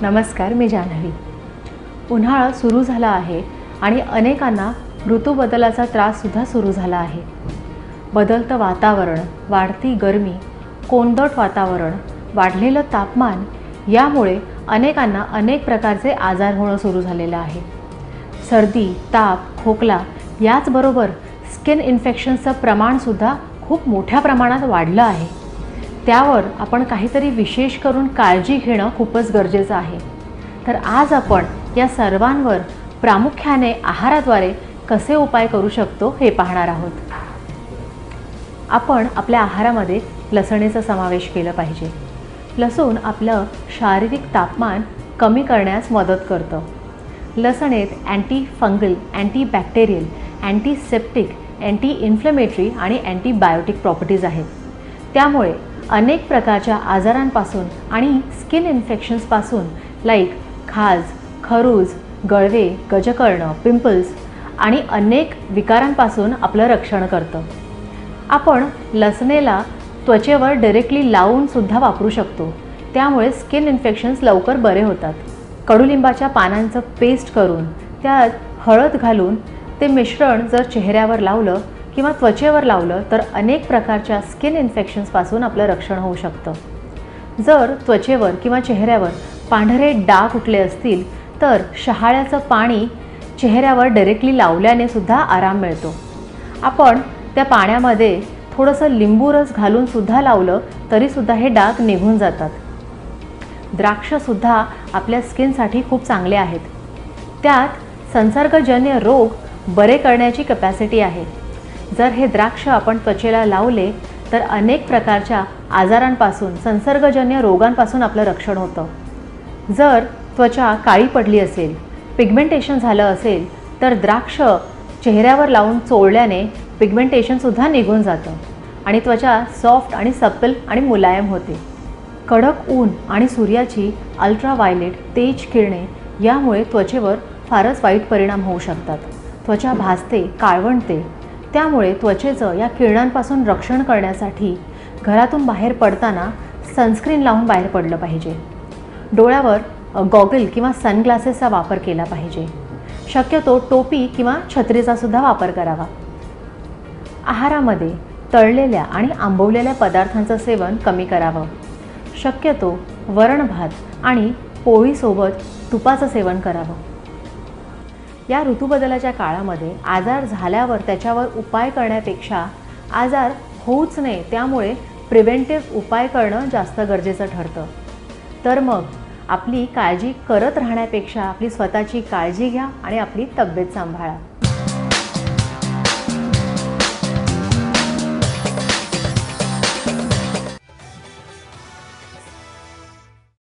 नमस्कार, मी जान्हवी। उन्हाळा सुरू झाला आहे आणि अनेकांना ऋतूबदलाचा त्राससुद्धा सुरू झाला आहे। बदलतं वातावरण, वाढती गरमी, कोंदट वातावरण, वाढलेलं तापमान यामुळे अनेकांना अनेक प्रकारचे आजार होणं सुरू झालेलं आहे। सर्दी, ताप, खोकला याचबरोबर स्किन इन्फेक्शन्सचं प्रमाणसुद्धा खूप मोठ्या प्रमाणात वाढलं आहे। त्यावर आपण काहीतरी विशेष करून काळजी घेणं खूपच गरजेचं आहे। तर आज आपण या सर्वांवर प्रामुख्याने आहाराद्वारे कसे उपाय करू शकतो हे पाहणार आहोत। आपण आपल्या आहारामध्ये लसणीचा समावेश केला पाहिजे। लसूण आपलं शारीरिक तापमान कमी करण्यास मदत करतं। लसणेत anti fungal, anti bacterial, antiseptic, anti inflammatory आणि अँटीबायोटिक प्रॉपर्टीज आहेत। त्यामुळे अनेक प्रकारच्या आजारांपासून आणि स्किन इन्फेक्शन्सपासून लाईक खाज, खरूज, गळवे, गजकर्ण, पिंपल्स आणि अनेक विकारांपासून आपलं रक्षण करतं। आपण लसणेला त्वचेवर डायरेक्टली लावूनसुद्धा वापरू शकतो। त्यामुळे स्किन इन्फेक्शन्स लवकर बरे होतात। कडुलिंबाच्या पानांचं पेस्ट करून त्यात हळद घालून ते मिश्रण जर चेहऱ्यावर लावलं किंवा त्वचेवर लावलं तर अनेक प्रकारच्या स्किन इन्फेक्शन्सपासून आपलं रक्षण होऊ शकतं। जर त्वचेवर किंवा चेहऱ्यावर पांढरे डाग उठले असतील तर शहाळ्याचं पाणी चेहऱ्यावर डायरेक्टली लावल्याने सुद्धा आराम मिळतो। आपण त्या पाण्यामध्ये थोडंसं लिंबू रस घालून सुद्धा लावलं तरीसुद्धा हे डाग निघून जातात। द्राक्षसुद्धा आपल्या स्किनसाठी खूप चांगले आहेत। त्यात संसर्गजन्य रोग बरे करण्याची कॅपॅसिटी आहे। जर हे द्राक्ष आपण त्वचेला लावले तर अनेक प्रकारच्या आजारांपासून, संसर्गजन्य रोगांपासून आपलं रक्षण होतं। जर त्वचा काळी पडली असेल, पिगमेंटेशन झालं असेल तर द्राक्ष चेहऱ्यावर लावून चोळल्याने पिगमेंटेशनसुद्धा निघून जातं आणि त्वचा सॉफ्ट आणि सप्पल आणि मुलायम होते। कडक ऊन आणि सूर्याची अल्ट्राव्हायलेट तेज किरणे यामुळे त्वचेवर फारच वाईट परिणाम होऊ शकतात। त्वचा भाजते, काळवंडते। त्यामुळे त्वचेचं या किरणांपासून रक्षण करण्यासाठी घरातून बाहेर पडताना सनस्क्रीन लावून बाहेर पडलं पाहिजे। डोळ्यावर गॉगल किंवा सनग्लासेसचा वापर केला पाहिजे। शक्यतो टोपी किंवा छत्रीचा सुद्धा वापर करावा। आहारामध्ये तळलेल्या आणि आंबवलेल्या पदार्थांचं सेवन कमी करावं। शक्यतो वरण भात आणि पोळीसोबत तुपाचं सेवन करावं। या ऋतूबदलाच्या काळामध्ये आजार झाल्यावर त्याच्यावर उपाय करण्यापेक्षा आजार होऊच नये त्यामुळे प्रिव्हेंटिव्ह उपाय करणं जास्त गरजेचं ठरतं। तर मग आपली काळजी करत राहण्यापेक्षा आपली स्वतःची काळजी घ्या आणि आपली तब्येत सांभाळा।